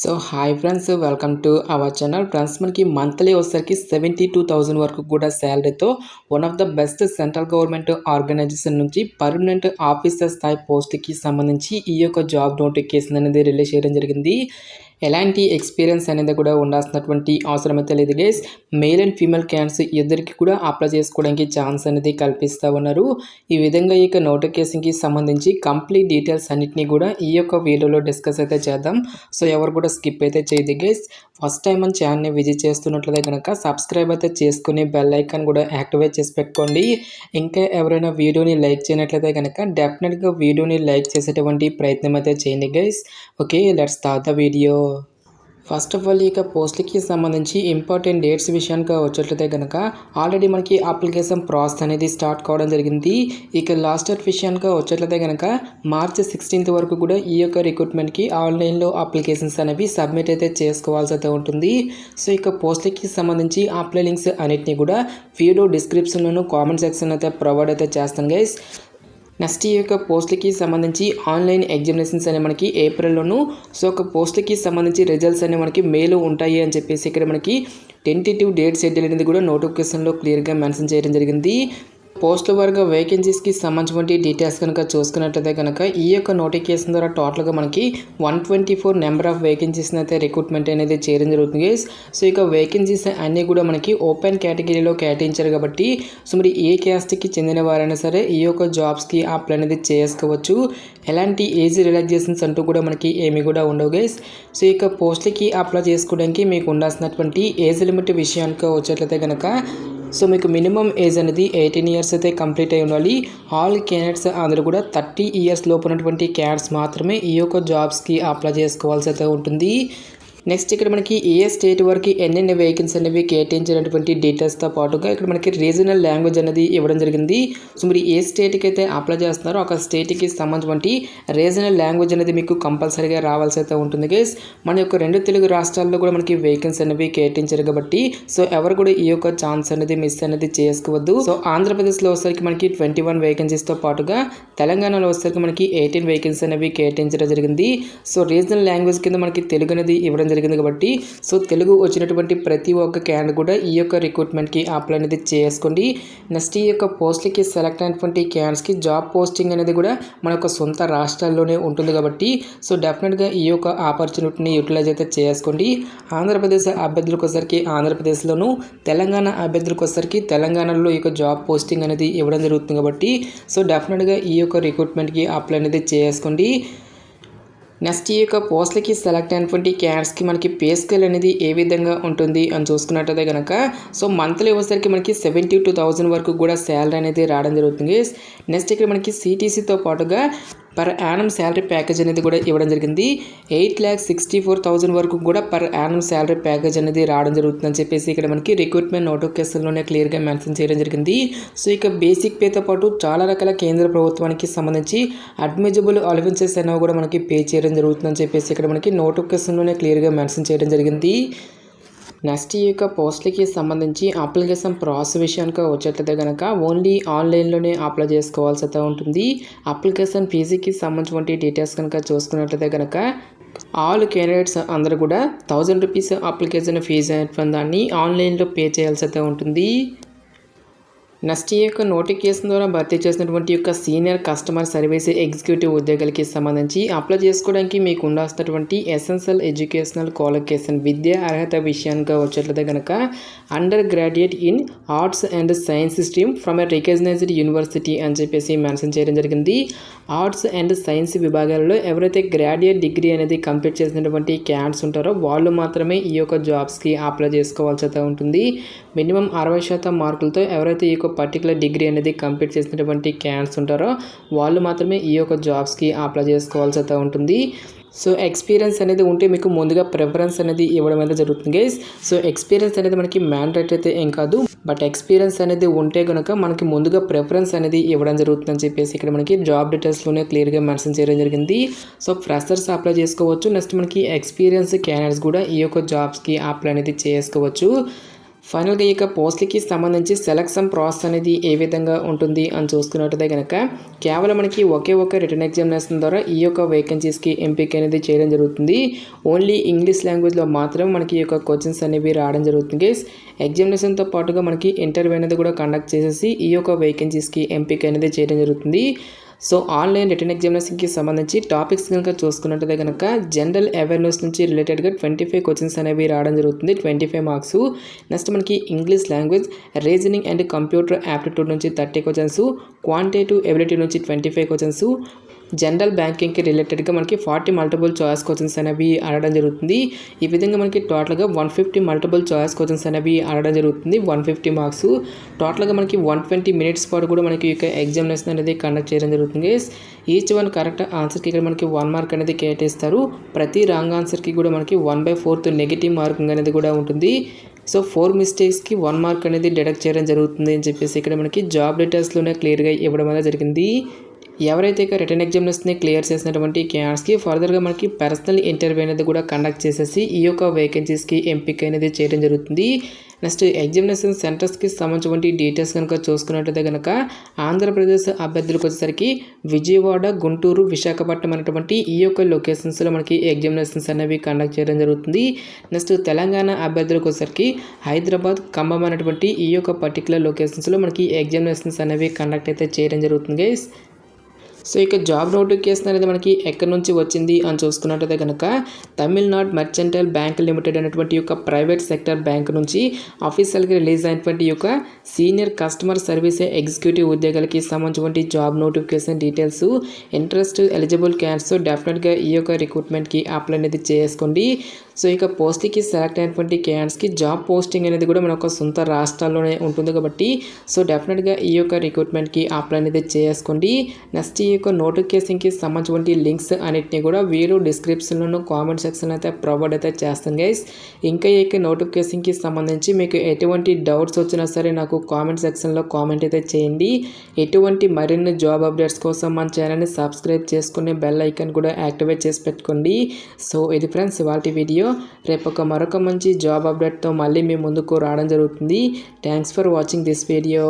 So hi friends, welcome to our channel. Friends, మనకి monthly వచ్చేసరికి 72,000 వరకు కూడా శాలరీతో one of the best central government organisation నుంచి పర్మనెంట్ ఆఫీసర్ స్థాయి పోస్ట్కి సంబంధించి ఈ యొక్క జాబ్ నోటిఫికేషన్ అనేది రిలీజ్ చేయడం జరిగింది. ఎలాంటి ఎక్స్పీరియన్స్ అనేది కూడా ఉండాల్సినటువంటి అవసరం అయితే లేదు guys. Male and female candidates ఇద్దరికి కూడా అప్లై చేసుకోవడానికి ఛాన్స్ అనేది కల్పిస్తూ ఉన్నారు. ఈ విధంగా ఈ యొక్క నోటిఫికేషన్కి సంబంధించి కంప్లీట్ డీటెయిల్స్ అన్నిటిని కూడా ఈ యొక్క వీడియోలో డిస్కస్ అయితే చేద్దాం. సో ఎవరు కూడా స్కిప్ అయితే చేయదు గైస్. ఫస్ట్ టైం మన ఛానల్ని విజిట్ చేస్తున్నట్లయితే కనుక సబ్స్క్రైబ్ అయితే చేసుకుని బెల్ ఐకాన్ కూడా యాక్టివేట్ చేసి పెట్టుకోండి. ఇంకా ఎవరైనా వీడియోని లైక్ చేయనట్లయితే కనుక డెఫినెట్గా వీడియోని లైక్ చేసేటువంటి ప్రయత్నం అయితే చేయండి guys. Okay, let's start the video. First of all ఇక పోస్ట్కి సంబంధించి ఇంపార్టెంట్ డేట్స్ విషయానికి వచ్చేట్లయితే కనుక ఆల్రెడీ మనకి అప్లికేషన్ ప్రాసెస్ అనేది స్టార్ట్ కావడం జరిగింది. ఇక లాస్ట్ డేట్ విషయానికి వచ్చేట్లయితే కనుక మార్చ్ 16th వరకు కూడా ఈ యొక్క రిక్రూట్మెంట్కి ఆన్లైన్లో అప్లికేషన్స్ అనేవి సబ్మిట్ అయితే చేసుకోవాల్సి అయితే ఉంటుంది. సో ఇక పోస్ట్కి సంబంధించి అప్లై లింక్స్ అన్నిటిని కూడా వీడియో డిస్క్రిప్షన్లోను కామెంట్ సెక్షన్ అయితే ప్రొవైడ్ అయితే చేస్తాను గైస్. నెక్స్ట్ ఈ యొక్క పోస్ట్లకి సంబంధించి ఆన్లైన్ ఎగ్జామినేషన్స్ అనే మనకి ఏప్రిల్లోను, సో ఒక పోస్ట్లకి సంబంధించి రిజల్ట్స్ అనే మనకి మేలో ఉంటాయి అని చెప్పేసి ఇక్కడ మనకి టెంటేటివ్ డేట్ షెడ్యూల్ అనేది కూడా నోటిఫికేషన్లో క్లియర్గా మెన్షన్ చేయడం జరిగింది. పోస్టుల వారిగా వేకెన్సీస్కి సంబంధించిన డీటెయిల్స్ కనుక చూసుకున్నట్లయితే కనుక ఈ యొక్క నోటిఫికేషన్ ద్వారా టోటల్గా మనకి 124 నెంబర్ ఆఫ్ వేకెన్సీస్ని అయితే రిక్రూట్మెంట్ అనేది చేయడం జరుగుతుంది. సో ఇక వేకెన్సీస్ అన్నీ కూడా మనకి ఓపెన్ కేటగిరీలో కేటాయించారు కాబట్టి సో మరి ఏ క్యాస్ట్కి చెందిన వారైనా సరే ఈ యొక్క జాబ్స్కి అప్లై అనేది చేసుకోవచ్చు. ఎలాంటి ఏజ్ రిలాక్సేషన్స్ అంటూ కూడా మనకి ఏమి కూడా ఉండవు గైస్. సో ఇక పోస్ట్లకి అప్లై చేసుకోవడానికి మీకు ఉండాల్సినటువంటి ఏజ్ లిమిట్ విషయానికి వచ్చేట్లయితే కనుక సో మీకు మినిమం ఏజ్ అనేది 18 ఇయర్స్ అయితే కంప్లీట్ అయి ఉండాలి. ఆల్ క్యాండిడేట్స్ అందరూ కూడా 30 ఇయర్స్ లోపు ఉన్నటువంటి క్యాండిడేట్స్ మాత్రమే ఈ యొక్క జాబ్స్కి అప్లై చేసుకోవాల్సి అయితే ఉంటుంది. నెక్స్ట్ ఇక్కడ మనకి ఏ స్టేట్ వరకు ఎన్నెన్ని వేకెన్సీ అనేవి కేటాయించినటువంటి డీటెయిల్స్తో పాటుగా ఇక్కడ మనకి రీజనల్ లాంగ్వేజ్ అనేది ఇవ్వడం జరిగింది. సో మీరు ఏ స్టేట్కి అయితే అప్లై చేస్తున్నారో ఒక స్టేట్కి సంబంధించినటువంటి రీజనల్ లాంగ్వేజ్ అనేది మీకు కంపల్సరీగా రావాల్సి అయితే ఉంటుంది గైస్. మన యొక్క 2 తెలుగు రాష్ట్రాల్లో కూడా మనకి వేకెన్సీ అనేవి కేటాయించారు కాబట్టి సో ఎవరు కూడా ఈ యొక్క ఛాన్స్ అనేది మిస్ అనేది చేసుకోవద్దు. సో ఆంధ్రప్రదేశ్లో వచ్చేసరికి మనకి 21 వేకెన్సీస్తో పాటుగా తెలంగాణలో వచ్చేసరికి మనకి 18 వేకెన్సీ అనేవి కేటాయించడం జరిగింది. సో రీజనల్ లాంగ్వేజ్ కింద మనకి తెలుగు అనేది ఇవ్వడం జరిగింది కాబట్టి సో తెలుగు వచ్చినటువంటి ప్రతి ఒక్క క్యాండిడేట్ కూడా ఈ యొక్క రిక్రూట్మెంట్కి అప్లై అనేది చేసుకోండి. నెక్స్ట్ ఈ యొక్క పోస్ట్లకి సెలెక్ట్ అయినటువంటి క్యాండిడేట్స్కి జాబ్ పోస్టింగ్ అనేది కూడా మన యొక్క సొంత రాష్ట్రాల్లోనే ఉంటుంది కాబట్టి సో డెఫినెట్గా ఈ యొక్క ఆపర్చునిటీని యూటిలైజ్ అయితే చేసుకోండి. ఆంధ్రప్రదేశ్ అభ్యర్థులకు వచ్చేసరికి ఆంధ్రప్రదేశ్లోను, తెలంగాణ అభ్యర్థులకు వచ్చేసరికి తెలంగాణలో ఈ యొక్క జాబ్ పోస్టింగ్ అనేది ఇవ్వడం జరుగుతుంది కాబట్టి సో డెఫినెట్గా ఈ యొక్క రిక్రూట్మెంట్కి అప్లై అనేది చేసుకోండి. నెక్స్ట్ ఈ యొక్క పోస్ట్లకి సెలెక్ట్ అయినటువంటి క్యాండిడేట్స్కి మనకి పే స్కేల్ అనేది ఏ విధంగా ఉంటుంది అని చూసుకున్నట్టయితే కనుక సో మంత్లీ వచ్చేసరికి మనకి 72,000 వరకు కూడా శాలరీ అనేది రావడం జరుగుతుంది. నెక్స్ట్ ఇక్కడ మనకి సిటీసీతో పాటుగా పర్ యానం శాలరీ ప్యాకేజ్ అనేది కూడా ఇవ్వడం జరిగింది. 8,64,000 వరకు కూడా పర్ యానం శాలరీ ప్యాకేజ్ అనేది రావడం జరుగుతుందని చెప్పేసి ఇక్కడ మనకి రిక్రూట్మెంట్ నోటిఫికేషన్లోనే క్లియర్గా మెన్షన్ చేయడం జరిగింది. సో ఇక బేసిక్ పేతో పాటు చాలా రకాల కేంద్ర ప్రభుత్వానికి సంబంధించి అడ్మిజబుల్ అలవెన్సెస్ అనేవి కూడా మనకి పే చేయడం జరుగుతుందని చెప్పేసి ఇక్కడ మనకి నోటిఫికేషన్లోనే క్లియర్గా మెన్షన్ చేయడం జరిగింది. నెక్స్ట్ ఈ యొక్క పోస్ట్లకి సంబంధించి అప్లికేషన్ ప్రాసెస్ విషయానికి వచ్చేట్లయితే కనుక ఓన్లీ ఆన్లైన్లోనే అప్లై చేసుకోవాల్సి అయితే ఉంటుంది. అప్లికేషన్ ఫీజుకి సంబంధించిన డీటెయిల్స్ కనుక చూసుకున్నట్లయితే కనుక ఆల్ క్యాండిడేట్స్ అందరూ కూడా 1000 రూపీస్ అప్లికేషన్ ఫీజు అనేటువంటి దాన్ని ఆన్లైన్లో పే చేయాల్సి అయితే ఉంటుంది. నెక్స్ట్ ఈ యొక్క నోటిఫికేషన్ ద్వారా భర్తీ చేసినటువంటి యొక్క సీనియర్ కస్టమర్ సర్వీస్ ఎగ్జిక్యూటివ్ ఉద్యోగాలకి సంబంధించి అప్లై చేసుకోవడానికి మీకు ఉండాల్సినటువంటి ఎసెన్షియల్ ఎడ్యుకేషనల్ క్వాలిఫికేషన్ విద్యా అర్హత విషయానికి వచ్చేట్లయితే కనుక undergraduate in arts and science stream from a recognised university అని చెప్పేసి మెన్షన్ చేయడం జరిగింది. ఆర్ట్స్ అండ్ సైన్స్ విభాగాలలో ఎవరైతే గ్రాడ్యుయేట్ డిగ్రీ అనేది కంప్లీట్ చేసినటువంటి క్యాండిడేట్స్ ఉంటారో వాళ్ళు మాత్రమే ఈ యొక్క జాబ్స్కి అప్లై చేసుకోవాల్సి అయితే ఉంటుంది. మినిమం 60% మార్కులతో ఎవరైతే ఈ యొక్క పర్టికులర్ డిగ్రీ అనేది కంప్లీట్ చేసినటువంటి క్యాండిడేట్స్ ఉంటారో వాళ్ళు మాత్రమే ఈ యొక్క జాబ్స్కి అప్లై చేసుకోవాల్సి అయితే ఉంటుంది. సో ఎక్స్పీరియన్స్ అనేది ఉంటే మీకు ముందుగా ప్రిఫరెన్స్ అనేది ఇవ్వడం అయితే జరుగుతుంది గైస్. సో ఎక్స్పీరియన్స్ అనేది మనకి మ్యాండేటరీ అయితే ఏం కాదు, బట్ ఎక్స్పీరియన్స్ అనేది ఉంటే కనుక మనకి ముందుగా ప్రిఫరెన్స్ అనేది ఇవ్వడం జరుగుతుందని చెప్పేసి ఇక్కడ మనకి జాబ్ డీటెయిల్స్లోనే క్లియర్గా మెన్షన్ చేయడం జరిగింది. సో ఫ్రెషర్స్ అప్లై చేసుకోవచ్చు. నెక్స్ట్ మనకి ఎక్స్పీరియన్స్ క్యాండిడేట్స్ కూడా ఈ యొక్క జాబ్స్కి అప్లై అనేది చేసుకోవచ్చు. ఫైనల్గా ఇక పోస్ట్లకి సంబంధించి సెలక్షన్ ప్రాసెస్ అనేది ఏ విధంగా ఉంటుంది అని చూసుకున్నట్టయితే కనుక కేవలం మనకి ఒకే ఒక రిటర్న్ ఎగ్జామినేషన్ ద్వారా ఈ యొక్క వేకెన్సీస్కి ఎంపిక అనేది చేయడం జరుగుతుంది. ఓన్లీ ఇంగ్లీష్ లాంగ్వేజ్లో మాత్రం మనకి ఈ యొక్క క్వశ్చన్స్ అనేవి రావడం జరుగుతుంది గైస్. ఎగ్జామినేషన్తో పాటుగా మనకి ఇంటర్వ్యూ అనేది కూడా కండక్ట్ చేసేసి ఈ యొక్క వేకెన్సీస్కి ఎంపిక అనేది చేయడం జరుగుతుంది. సో ఆన్లైన్ రిటర్న్ ఎగ్జామినేషన్కి సంబంధించి టాపిక్స్ కనుక చూసుకున్నట్టయితే కనుక జనరల్ అవేర్నెస్ నుంచి రిలేటెడ్గా 25 క్వశ్చన్స్ అనేవి రావడం జరుగుతుంది, 25 మార్క్స్. నెక్స్ట్ మనకి English language, reasoning and computer aptitude నుంచి 30 క్వశ్చన్స్, క్వాంటిటేటివ్ ఎబిలిటీ నుంచి 25 క్వశ్చన్స్, జనరల్ బ్యాంకింగ్కి రిలేటెడ్గా మనకి 40 మల్టిపుల్ చాయిస్ క్వశ్చన్స్ అనేవి అడగడం జరుగుతుంది. ఈ విధంగా మనకి టోటల్గా 150 మల్టిపుల్ చాయిస్ క్వశ్చన్స్ అనేవి అడగడం జరుగుతుంది, 150 మార్క్స్. టోటల్గా మనకి 120 మినిట్స్ పాటు కూడా మనకి ఇక ఎగ్జామినేషన్ అనేది కండక్ట్ చేయడం జరుగుతుంది. ఈచ్ వన్ కరెక్ట్ ఆన్సర్కి ఇక్కడ మనకి 1 మార్క్ అనేది కేటాయిస్తారు. ప్రతి రాంగ్ ఆన్సర్కి కూడా మనకి 1/4 నెగిటివ్ మార్కింగ్ అనేది కూడా ఉంటుంది. సో 4 మిస్టేక్స్కి 1 మార్క్ అనేది డిడక్ట్ చేయడం జరుగుతుంది అని చెప్పేసి ఇక్కడ మనకి జాబ్ డీటెయిల్స్లోనే క్లియర్గా ఇవ్వడం అనేది జరిగింది. ఎవరైతే ఇక రిటర్న్ ఎగ్జామినేషన్ని క్లియర్ చేసినటువంటి క్యాండిడేట్స్కి ఫర్దర్గా మనకి పర్సనల్ ఇంటర్వ్యూ అనేది కూడా కండక్ట్ చేసేసి ఈ యొక్క వేకెన్సీస్కి ఎంపిక అనేది చేయడం జరుగుతుంది. నెక్స్ట్ ఎగ్జామినేషన్ సెంటర్స్కి సంబంధించిన డీటెయిల్స్ కనుక చూసుకున్నట్లయితే కనుక ఆంధ్రప్రదేశ్ అభ్యర్థులకు వచ్చేసరికి విజయవాడ, గుంటూరు, విశాఖపట్నం అనేటువంటి ఈ యొక్క లొకేషన్స్లో మనకి ఎగ్జామినేషన్స్ అనేవి కండక్ట్ చేయడం జరుగుతుంది. నెక్స్ట్ తెలంగాణ అభ్యర్థులకు వచ్చేసరికి హైదరాబాద్, ఖమ్మం అనేటువంటి ఈ యొక్క పర్టికులర్ లొకేషన్స్లో మనకి ఎగ్జామినేషన్స్ అనేవి కండక్ట్ అయితే చేయడం జరుగుతుంది గైస్. సో ఇక జాబ్ నోటిఫికేషన్ అనేది మనకి ఎక్కడి నుంచి వచ్చింది అని చూసుకున్నట్టయితే కనుక తమిళనాడు మర్చెంటైల్ బ్యాంక్ లిమిటెడ్ అనేటువంటి యొక్క ప్రైవేట్ సెక్టర్ బ్యాంక్ నుంచి ఆఫీషియల్గా రిలీజ్ అయినటువంటి యొక్క సీనియర్ కస్టమర్ సర్వీస్ ఎగ్జిక్యూటివ్ ఉద్యోగాలకి సంబంధించిన job notification details. Interest eligible candidates డెఫినెట్గా ఈ యొక్క రిక్రూట్మెంట్కి అప్లై అనేది చేసుకోండి. సో ఇక పోస్ట్కి సెలెక్ట్ అయినటువంటి క్యాండిడేట్స్కి జాబ్ పోస్టింగ్ అనేది కూడా మన సొంత రాష్ట్రాల్లోనే ఉంటుంది కాబట్టి సో డెఫినెట్గా ఈ యొక్క రిక్రూట్మెంట్కి అప్లై అనేది చేసుకోండి. నెక్స్ట్ ఈ యొక్క నోటిఫికేషన్కి సంబంధించిన లింక్స్ అన్నిటిని కూడా వీడియో డిస్క్రిప్షన్లోనూ కామెంట్ సెక్షన్లో అయితే ప్రొవైడ్ అయితే చేస్తాను గైస్. ఇంకా ఈ యొక్క నోటిఫికేషన్కి సంబంధించి మీకు ఎటువంటి డౌట్స్ వచ్చినా సరే నాకు కామెంట్ సెక్షన్లో కామెంట్ అయితే చేయండి. ఎటువంటి మరిన్ని జాబ్ అప్డేట్స్ కోసం మన ఛానల్ని సబ్స్క్రైబ్ చేసుకుని బెల్ ఐకాన్ కూడా యాక్టివేట్ చేసి పెట్టుకోండి. సో ఇది ఫ్రెండ్స్ ఇవాళ వీడియో. రేపు మరొక మంచి జాబ్ అప్డేట్తో మళ్ళీ మీ ముందుకు రావడం జరుగుతుంది. Thanks for watching this video.